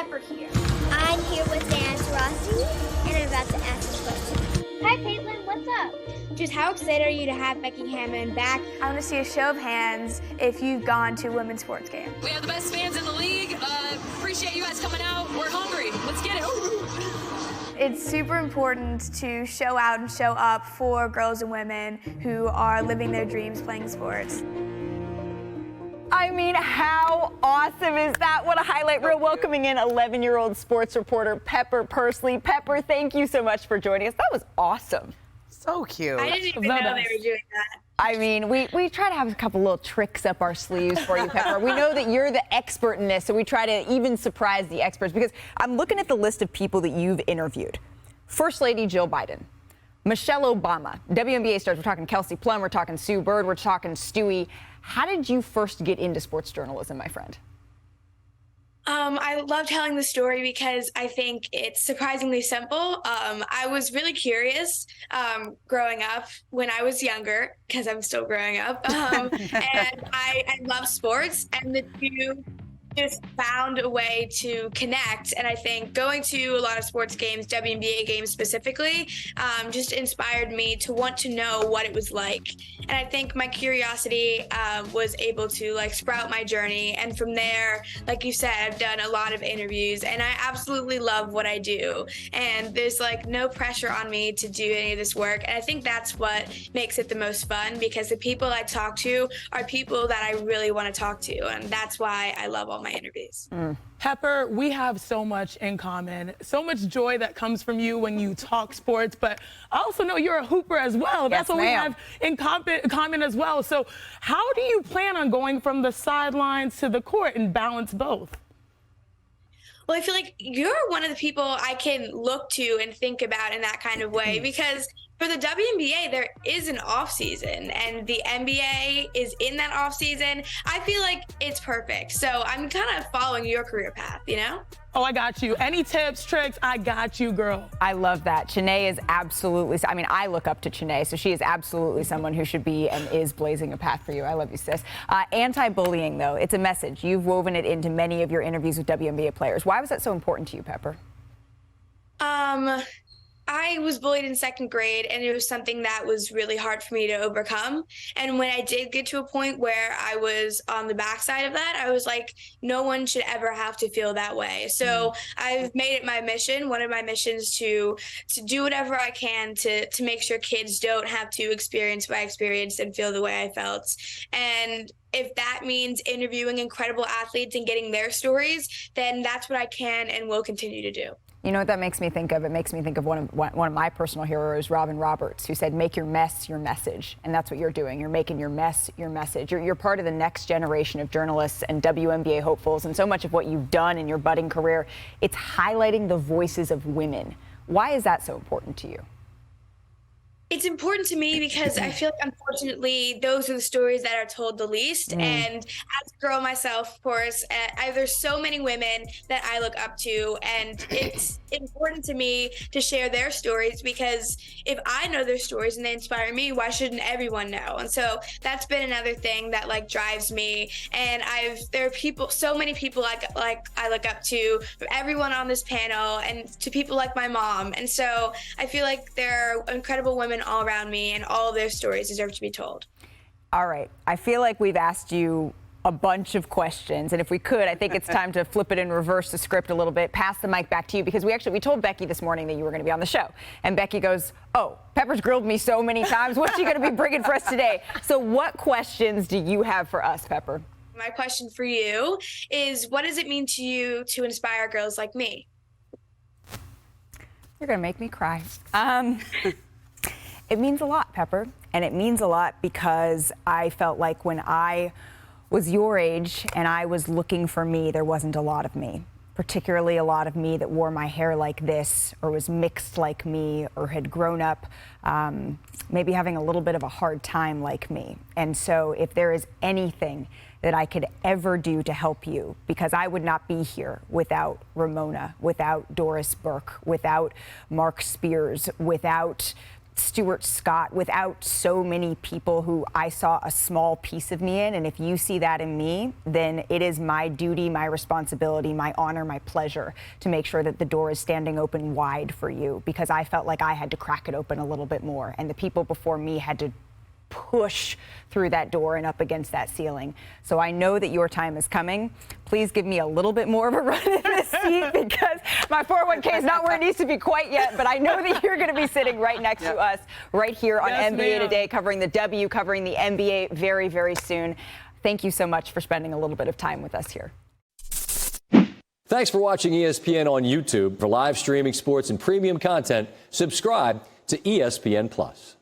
Pepper here. I'm here with Dance Rossi, and I'm about to ask a question. Hi, Caitlin, what's up? Just how excited are you to have Becky Hammond back? I want to see a show of hands if you've gone to a women's sports game. We have the best fans in the league. Appreciate you guys coming out. We're hungry. Let's get it. It's super important to show out and show up for girls and women who are living their dreams playing sports. I mean, how awesome is that? What a highlight reel. Welcoming in 11-year-old sports reporter Pepper Persley. Pepper, thank you so much for joining us. That was awesome. So cute. I didn't even know they were doing that. I mean, we try to have a couple little tricks up our sleeves for you, Pepper. We know that you're the expert in this, so we try to even surprise the experts, because I'm looking at the list of people that you've interviewed. First Lady Jill Biden, Michelle Obama, WNBA stars. We're talking Kelsey Plum, we're talking Sue Bird, we're talking Stewie. How did you first get into sports journalism, my friend? I love telling the story because I think it's surprisingly simple. I was really curious growing up when I was younger, because I'm still growing up, and I love sports, and the two just found a way to connect. And I think going to a lot of sports games, WNBA games specifically, just inspired me to want to know what it was like. And I think my curiosity was able to sprout my journey. And from there, like you said, I've done a lot of interviews, and I absolutely love what I do. And there's no pressure on me to do any of this work. And I think that's what makes it the most fun, because the people I talk to are people that I really want to talk to. And that's why I love all my interviews. Pepper, we have so much in common, so much joy that comes from you when you talk sports, but I also know you're a hooper as well. That's what we have in common as well. So how do you plan on going from the sidelines to the court and balance both? Well, I feel like you're one of the people I can look to and think about in that kind of way, because for the WNBA, there is an off season, and the NBA is in that off season. I feel like it's perfect. So I'm kind of following your career path, you know? Oh, I got you. Any tips, tricks? I got you, girl. I love that. Chanae is absolutely, I mean, I look up to Chanae, so she is absolutely someone who should be and is blazing a path for you. I love you, sis. Anti-bullying, though, it's a message. You've woven it into many of your interviews with WNBA players. Why was that so important to you, Pepper? I was bullied in second grade, and it was something that was really hard for me to overcome. And when I did get to a point where I was on the backside of that, I was like, no one should ever have to feel that way. So I've made it my mission, one of my missions, to do whatever I can to make sure kids don't have to experience what I experienced and feel the way I felt. And if that means interviewing incredible athletes and getting their stories, then that's what I can and will continue to do. You know what that makes me think of? It makes me think of one of my personal heroes, Robin Roberts, who said, make your mess your message. And that's what you're doing. You're making your mess your message. You're part of the next generation of journalists and WNBA hopefuls. And so much of what you've done in your budding career, it's highlighting the voices of women. Why is that so important to you? It's important to me because I feel like, unfortunately, those are the stories that are told the least. And as a girl myself, of course, there's so many women that I look up to, and it's important to me to share their stories, because if I know their stories and they inspire me, why shouldn't everyone know? And so that's been another thing that drives me. And there are people, so many people like I look up to, from everyone on this panel, and to people like my mom. And so I feel like there are incredible women all around me, and all of their stories deserve to be told. All right. I feel like we've asked you a bunch of questions, and if we could, I think it's time to flip it and reverse the script a little bit, pass the mic back to you, because we told Becky this morning that you were going to be on the show, and Becky goes, oh, Pepper's grilled me so many times. What's she going to be bringing for us today? So what questions do you have for us, Pepper? My question for you is, what does it mean to you to inspire girls like me? You're going to make me cry. It means a lot, Pepper, and it means a lot because I felt like when I was your age and I was looking for me, there wasn't a lot of me, particularly a lot of me that wore my hair like this, or was mixed like me, or had grown up maybe having a little bit of a hard time like me. And so if there is anything that I could ever do to help you, because I would not be here without Ramona, without Doris Burke, without Mark Spears, without Stuart Scott without so many people who I saw a small piece of me in. And if you see that in me, then it is my duty, my responsibility, my honor, my pleasure to make sure that the door is standing open wide for you, because I felt like I had to crack it open a little bit more. And the people before me had to push through that door and up against that ceiling. So I know that your time is coming. Please give me a little bit more of a run in this seat, because my 401k is not where it needs to be quite yet, but I know that you're going to be sitting right next to us right here on NBA Today, covering the W, covering the NBA very, very soon. Thank you so much for spending a little bit of time with us here. Thanks for watching ESPN on YouTube. For live streaming sports and premium content, subscribe to ESPN+.